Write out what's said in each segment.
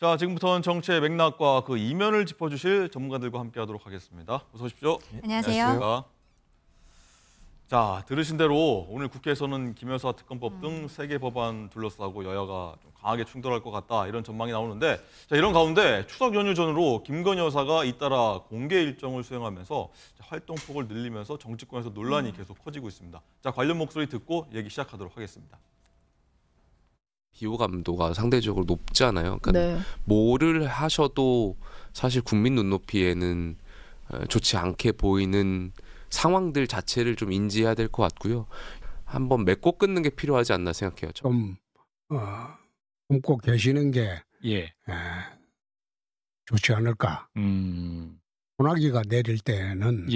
자, 지금부터는 정치의 맥락과 그 이면을 짚어주실 전문가들과 함께하도록 하겠습니다. 어서 오십시오. 안녕하세요. 안녕하십니까. 자, 들으신 대로 오늘 국회에서는 김여사 특검법 등 3개 법안 둘러싸고 여야가 좀 강하게 충돌할 것 같다 이런 전망이 나오는데, 자, 이런 가운데 추석 연휴 전후로 김건희 여사가 잇따라 공개 일정을 수행하면서 활동폭을 늘리면서 정치권에서 논란이 계속 커지고 있습니다. 자, 관련 목소리 듣고 얘기 시작하도록 하겠습니다. 비호감도가 상대적으로 높잖아요. 그러니까 네. 뭐를 하셔도 사실 국민 눈높이에는 좋지 않게 보이는 상황들 자체를 좀 인지해야 될 것 같고요. 한번 맺고 끊는 게 필요하지 않나 생각해요. 좀 품고 계시는 게 좋지 않을까. 소나기가 내릴 때는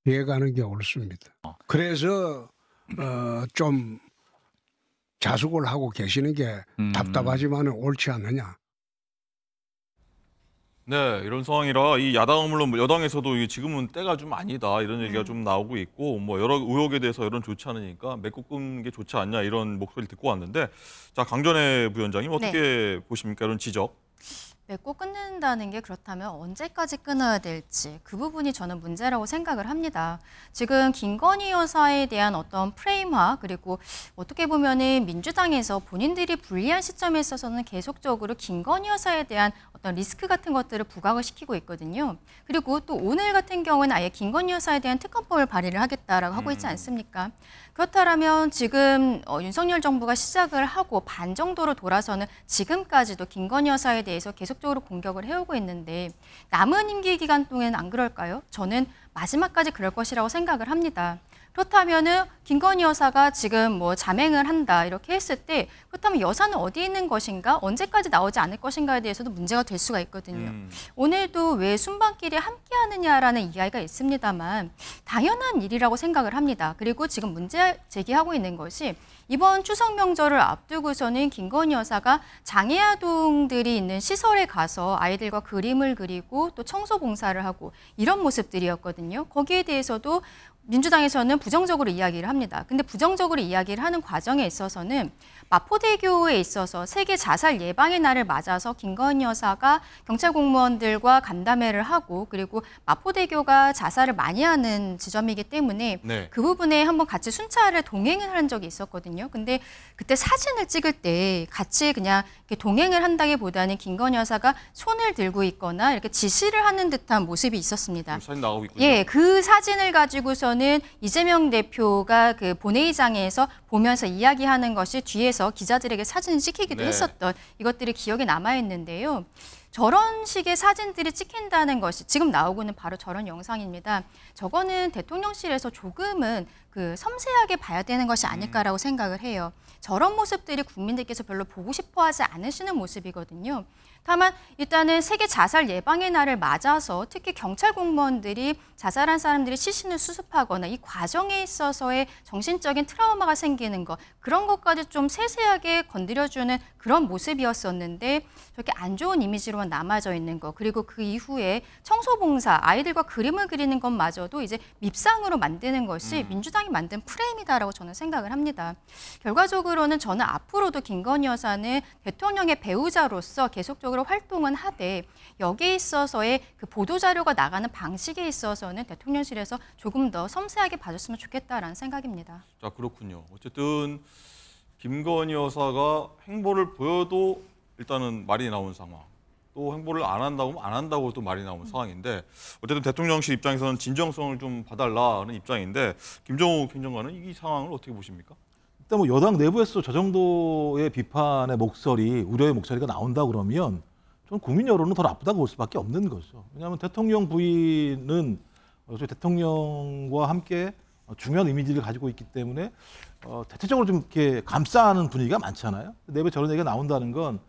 피해가는 게 옳습니다. 그래서 좀 자숙을 하고 계시는 게 답답하지만 옳지 않느냐. 네, 이런 상황이라 이 야당은 물론 여당에서도 지금은 때가 좀 아니다 이런 얘기가 좀 나오고 있고, 뭐 여러 의혹에 대해서 여론 좋지 않으니까 맺고 끊는 게 좋지 않냐 이런 목소리를 듣고 왔는데, 자, 강전애 부위원장님 어떻게 보십니까? 이런 지적. 맺고 끊는다는 게 그렇다면 언제까지 끊어야 될지 그 부분이 저는 문제라고 생각을 합니다. 지금 김건희 여사에 대한 어떤 프레임화, 그리고 어떻게 보면은 민주당에서 본인들이 불리한 시점에 있어서는 계속적으로 김건희 여사에 대한 어떤 리스크 같은 것들을 부각을 시키고 있거든요. 그리고 또 오늘 같은 경우는 아예 김건희 여사에 대한 특검법을 발의를 하겠다라고 하고 있지 않습니까? 그렇다면 지금 윤석열 정부가 시작을 하고 반 정도로 돌아서는 지금까지도 김건희 여사에 대해서 계속적으로 공격을 해오고 있는데, 남은 임기 기간 동안은 안 그럴까요? 저는 마지막까지 그럴 것이라고 생각을 합니다. 그렇다면은 김건희 여사가 지금 뭐 자맹을 한다 이렇게 했을 때, 그렇다면 여사는 어디 있는 것인가, 언제까지 나오지 않을 것인가에 대해서도 문제가 될 수가 있거든요. 오늘도 왜 순방길에 함께하느냐라는 이야기가 있습니다만 당연한 일이라고 생각을 합니다. 그리고 지금 문제 제기하고 있는 것이 이번 추석 명절을 앞두고서는 김건희 여사가 장애아동들이 있는 시설에 가서 아이들과 그림을 그리고 또 청소 봉사를 하고 이런 모습들이었거든요. 거기에 대해서도 민주당에서는 부정적으로 이야기를 합니다. 근데 부정적으로 이야기를 하는 과정에 있어서는 마포대교에 있어서 세계 자살 예방의 날을 맞아서 김건희 여사가 경찰 공무원들과 간담회를 하고, 그리고 마포대교가 자살을 많이 하는 지점이기 때문에 그 부분에 한번 같이 순찰을 동행을 한 적이 있었거든요. 근데 그때 사진을 찍을 때 같이 그냥 이렇게 동행을 한다기보다는 김건희 여사가 손을 들고 있거나 이렇게 지시를 하는 듯한 모습이 있었습니다. 사진 나오고 있군요. 예, 그 사진을 가지고서는 이재명 대표가 그 본회의장에서 보면서 이야기하는 것이 뒤에서 기자들에게 사진을 찍히기도 했었던 이것들이 기억에 남아있는데요. 저런 식의 사진들이 찍힌다는 것이 지금 나오고는 바로 저런 영상입니다. 저거는 대통령실에서 조금은 그 섬세하게 봐야 되는 것이 아닐까라고 생각을 해요. 저런 모습들이 국민들께서 별로 보고 싶어 하지 않으시는 모습이거든요. 다만 일단은 세계 자살 예방의 날을 맞아서 특히 경찰 공무원들이 자살한 사람들이 시신을 수습하거나 이 과정에 있어서의 정신적인 트라우마가 생기는 것, 그런 것까지 좀 세세하게 건드려주는 그런 모습이었었는데 저렇게 안 좋은 이미지로만 남아져 있는 것, 그리고 그 이후에 청소봉사, 아이들과 그림을 그리는 것마저도 이제 밉상으로 만드는 것이 민주당이 만든 프레임이다라고 저는 생각을 합니다. 결과적으로는 저는 앞으로도 김건희 여사는 대통령의 배우자로서 계속적으로 활동은 하되, 여기에 있어서의 그 보도자료가 나가는 방식에 있어서는 대통령실에서 조금 더 섬세하게 봐줬으면 좋겠다라는 생각입니다. 자, 그렇군요. 어쨌든 김건희 여사가 행보를 보여도 일단은 말이 나온 상황, 또 행보를 안 한다고 하면 안 한다고 또 말이 나온 상황인데, 어쨌든 대통령실 입장에서는 진정성을 좀 봐달라는 입장인데, 김정욱 행정관은 이 상황을 어떻게 보십니까? 일단 뭐 여당 내부에서 저 정도의 비판의 목소리, 우려의 목소리가 나온다 그러면 좀 국민 여론은 더 나쁘다고 볼 수밖에 없는 거죠. 왜냐하면 대통령 부인은 대통령과 함께 중요한 이미지를 가지고 있기 때문에 대체적으로 좀 이렇게 감싸는 분위기가 많잖아요. 내부에 저런 얘기가 나온다는 건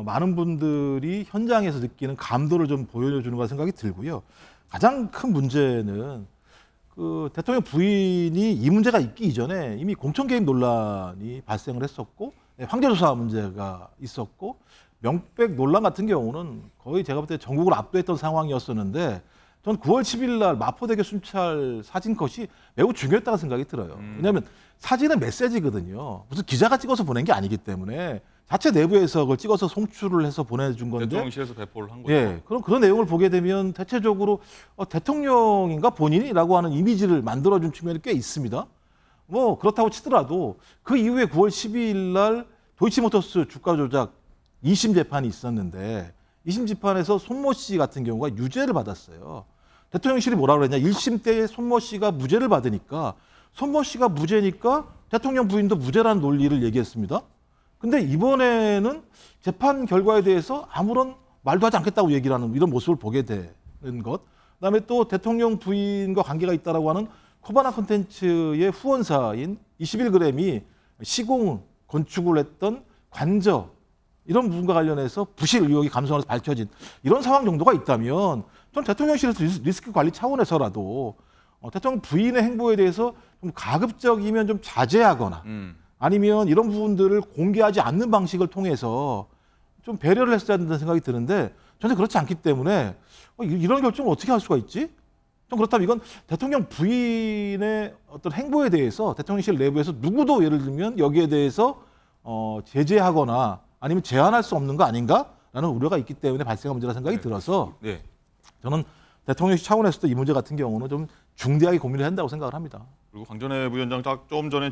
많은 분들이 현장에서 느끼는 감도를 좀 보여주는 것 생각이 들고요. 가장 큰 문제는 그 대통령 부인이 이 문제가 있기 이전에 이미 공천 개입 논란이 발생을 했었고, 황제조사 문제가 있었고, 명백 논란 같은 경우는 거의 제가 볼 때 전국을 압도했던 상황이었었는데, 전 9월 10일 날 마포대교 순찰 사진 컷이 매우 중요했다고 생각이 들어요. 왜냐하면 사진은 메시지거든요. 무슨 기자가 찍어서 보낸 게 아니기 때문에 자체 내부에서 그걸 찍어서 송출을 해서 보내준 건데. 대통령실에서 배포를 한 거죠. 예, 그런 내용을 보게 되면 대체적으로 대통령인가 본인이라고 하는 이미지를 만들어준 측면이 꽤 있습니다. 뭐 그렇다고 치더라도 그 이후에 9월 12일 날 도이치모터스 주가 조작 2심 재판이 있었는데 2심 재판에서 손모 씨 같은 경우가 유죄를 받았어요. 대통령실이 뭐라고 그랬냐? 1심 때 손모 씨가 무죄를 받으니까 손모 씨가 무죄니까 대통령 부인도 무죄라는 논리를 얘기했습니다. 근데 이번에는 재판 결과에 대해서 아무런 말도 하지 않겠다고 얘기를 하는 이런 모습을 보게 되는 것. 그다음에 또 대통령 부인과 관계가 있다라고 하는 코바나 콘텐츠의 후원사인 21g이 시공 건축을 했던 관저 이런 부분과 관련해서 부실 의혹이 감성으로 밝혀진 이런 상황 정도가 있다면 전 대통령실에서 리스크 관리 차원에서라도 대통령 부인의 행보에 대해서 좀 가급적이면 좀 자제하거나 아니면 이런 부분들을 공개하지 않는 방식을 통해서 좀 배려를 했어야 된다는 생각이 드는데 전혀 그렇지 않기 때문에 이런 결정을 어떻게 할 수가 있지? 좀 그렇다면 이건 대통령 부인의 어떤 행보에 대해서 대통령실 내부에서 누구도 예를 들면 여기에 대해서 제재하거나 아니면 제한할 수 없는 거 아닌가라는 우려가 있기 때문에 발생한 문제라 생각이 들어서 저는 대통령실 차원에서도 이 문제 같은 경우는 좀 중대하게 고민을 한다고 생각을 합니다. 그리고 강전혜 부위원장 좀 전에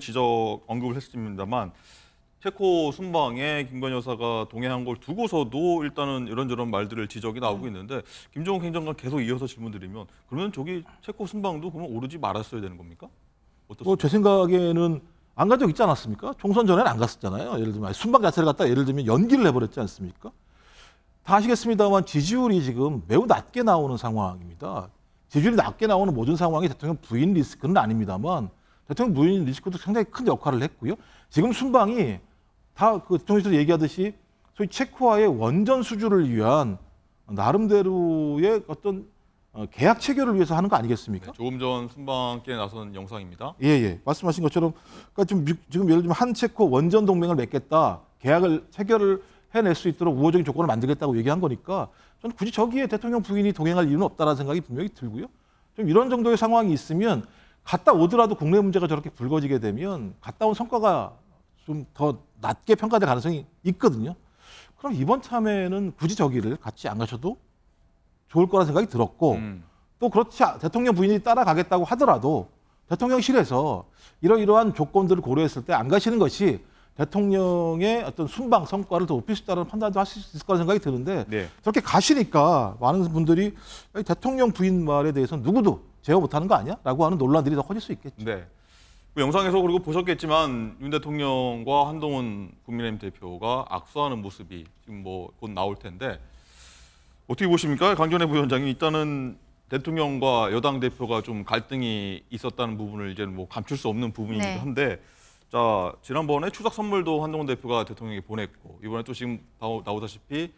언급을 했습니다만 체코 순방에 김건희 여사가 동행한 걸 두고서도 일단은 이런저런 말들을 지적이 나오고 있는데 김종욱 행정관 계속 이어서 질문드리면 그러면 저기 체코 순방도 그러면 오르지 말았어야 되는 겁니까? 어떻습니까? 제 생각에는 안 간 적 있지 않았습니까? 총선 전에는 안 갔었잖아요. 예를 들면 순방 자체를 갖다 예를 들면 연기를 해버렸지 않습니까? 다 아시겠습니다만 지지율이 지금 매우 낮게 나오는 상황입니다. 지지율이 낮게 나오는 모든 상황이 대통령 부인 리스크는 아닙니다만 대통령 부인 리스크도 상당히 큰 역할을 했고요. 지금 순방이 다 그 대통령께서 얘기하듯이 소위 체코와의 원전 수주를 위한 나름대로의 어떤 계약 체결을 위해서 하는 거 아니겠습니까? 네, 조금 전 순방길에 나선 영상입니다. 예. 말씀하신 것처럼 그러니까 지금 예를 들면 한 체코 원전 동맹을 맺겠다, 계약을 체결을 해낼 수 있도록 우호적인 조건을 만들겠다고 얘기한 거니까 저는 굳이 저기에 대통령 부인이 동행할 이유는 없다라는 생각이 분명히 들고요. 좀 이런 정도의 상황이 있으면 갔다 오더라도 국내 문제가 저렇게 불거지게 되면 갔다 온 성과가 좀 더 낮게 평가될 가능성이 있거든요. 그럼 이번 참에는 굳이 저기를 같이 안 가셔도 좋을 거라는 생각이 들었고 또 그렇지 대통령 부인이 따라가겠다고 하더라도 대통령실에서 이러이러한 조건들을 고려했을 때 안 가시는 것이 대통령의 어떤 순방 성과를 더 높일 수 있다는 판단도 하실 수 있을 거라는 생각이 드는데 저렇게 가시니까 많은 분들이 대통령 부인 말에 대해서는 누구도 제어 못하는 거 아니야? 라고 하는 논란들이 더 커질 수 있겠죠. 네. 그 영상에서 그리고 보셨겠지만 윤 대통령과 한동훈 국민의힘 대표가 악수하는 모습이 지금 뭐 곧 나올 텐데 어떻게 보십니까? 강전혜 부위원장이 일단은 대통령과 여당 대표가 좀 갈등이 있었다는 부분을 이제 뭐 감출 수 없는 부분이기도 한데 자 지난번에 추석 선물도 한동훈 대표가 대통령에게 보냈고 이번에 또 지금 나오다시피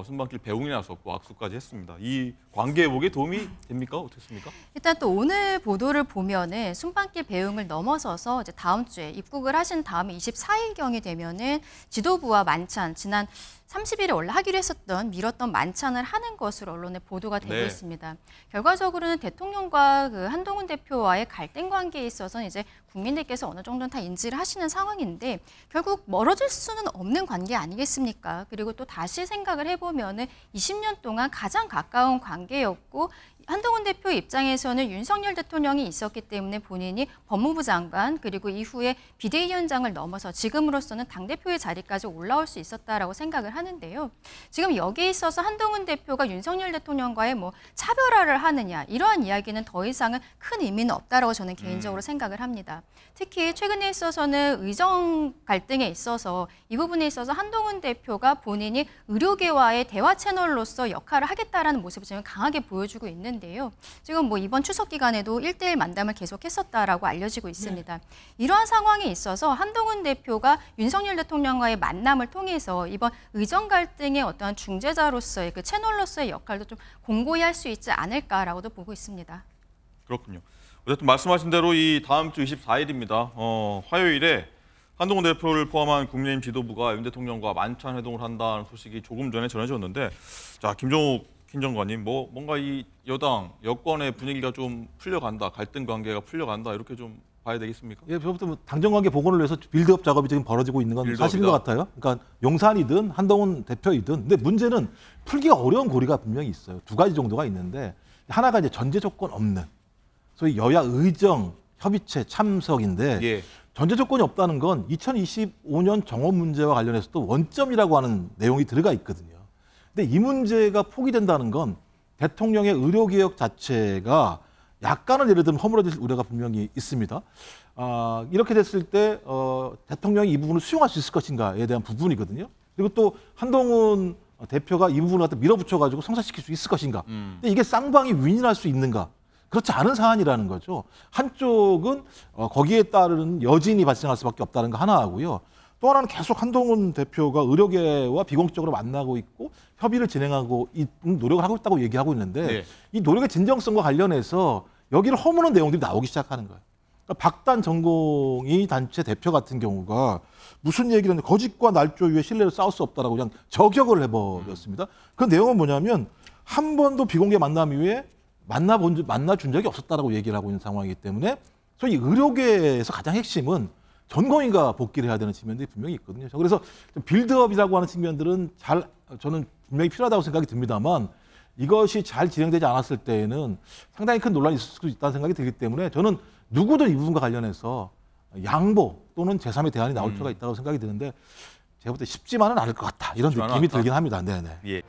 순방길 배웅이 나섰고 악수까지 했습니다. 이 관계 회복에 도움이 됩니까? 어떻습니까? 일단 또 오늘 보도를 보면은 순방길 배웅을 넘어서서 이제 다음 주에 입국을 하신 다음에 24일경이 되면은 지도부와 만찬 지난 30일에 원래 하기로 했었던 미뤘던 만찬을 하는 것으로 언론에 보도가 되고 있습니다. 결과적으로는 대통령과 그 한동훈 대표와의 갈등 관계에 있어서는 이제 국민들께서 어느 정도는 다 인지를 하시는 상황인데 결국 멀어질 수는 없는 관계 아니겠습니까? 그리고 또 다시 생각을 해보면은 20년 동안 가장 가까운 관계였고 한동훈 대표 입장에서는 윤석열 대통령이 있었기 때문에 본인이 법무부 장관 그리고 이후에 비대위원장을 넘어서 지금으로서는 당대표의 자리까지 올라올 수 있었다라고 생각을 하는데요. 지금 여기에 있어서 한동훈 대표가 윤석열 대통령과의 뭐 차별화를 하느냐 이러한 이야기는 더 이상은 큰 의미는 없다라고 저는 개인적으로 생각을 합니다. 특히 최근에 있어서는 의정 갈등에 있어서 이 부분에 있어서 한동훈 대표가 본인이 의료계와의 대화 채널로서 역할을 하겠다라는 모습을 지금 강하게 보여주고 있는데요. 지금 뭐 이번 추석 기간에도 1대1 만남을 계속했었다라고 알려지고 있습니다. 이러한 상황에 있어서 한동훈 대표가 윤석열 대통령과의 만남을 통해서 이번 의정 갈등의 어떠한 중재자로서의 그 채널로서의 역할도 좀 공고히 할 수 있지 않을까라고도 보고 있습니다. 그렇군요. 어쨌든 말씀하신 대로 이 다음 주 24일입니다. 화요일에 한동훈 대표를 포함한 국민의힘 지도부가 윤 대통령과 만찬 회동을 한다는 소식이 조금 전에 전해졌는데 자 김종욱 김 장관님, 뭐 뭔가 이 여당 여권의 분위기가 좀 풀려간다, 갈등 관계가 풀려간다 이렇게 좀 봐야 되겠습니까? 예, 저부터 뭐 당정관계 복원을 위해서 빌드업 작업이 지금 벌어지고 있는 건 빌드업이다. 사실인 것 같아요. 그러니까 용산이든 한동훈 대표이든, 근데 문제는 풀기가 어려운 고리가 분명히 있어요. 두 가지 정도가 있는데 하나가 이제 전제 조건 없는 소위 여야 의정 협의체 참석인데 예. 전제 조건이 없다는 건 2025년 정원 문제와 관련해서도 원점이라고 하는 내용이 들어가 있거든요. 근데 이 문제가 포기된다는 건 대통령의 의료개혁 자체가 약간은 예를 들면 허물어질 우려가 분명히 있습니다. 이렇게 됐을 때 대통령이 이 부분을 수용할 수 있을 것인가에 대한 부분이거든요. 그리고 또 한동훈 대표가 이 부분을 갖다 밀어붙여가지고 성사시킬 수 있을 것인가. 근데 이게 쌍방이 윈윈할 수 있는가. 그렇지 않은 사안이라는 거죠. 한쪽은 거기에 따른 여진이 발생할 수밖에 없다는 거 하나 하고요. 또 하나는 계속 한동훈 대표가 의료계와 비공식적으로 만나고 있고 협의를 진행하고 노력을 하고 있다고 얘기하고 있는데 네. 이 노력의 진정성과 관련해서 여기를 허무는 내용들이 나오기 시작하는 거예요. 그러니까 박단 전공의 단체 대표 같은 경우가 무슨 얘기를 했는데 거짓과 날조 위에 신뢰를 쌓을 수 없다라고 그냥 저격을 해버렸습니다. 그 내용은 뭐냐면 한 번도 비공개 만남 이후에 만나준 적이 없었다라고 얘기를 하고 있는 상황이기 때문에 소위 의료계에서 가장 핵심은 전공의가 복귀를 해야 되는 측면들이 분명히 있거든요. 그래서 빌드업이라고 하는 측면들은 저는 분명히 필요하다고 생각이 듭니다만 이것이 잘 진행되지 않았을 때에는 상당히 큰 논란이 있을 수 있다는 생각이 들기 때문에 저는 누구든 이 부분과 관련해서 양보 또는 제3의 대안이 나올 필요가 있다고 생각이 드는데 제가 볼 때 쉽지만은 않을 것 같다. 이런 느낌이 들긴 합니다. 네네. 예.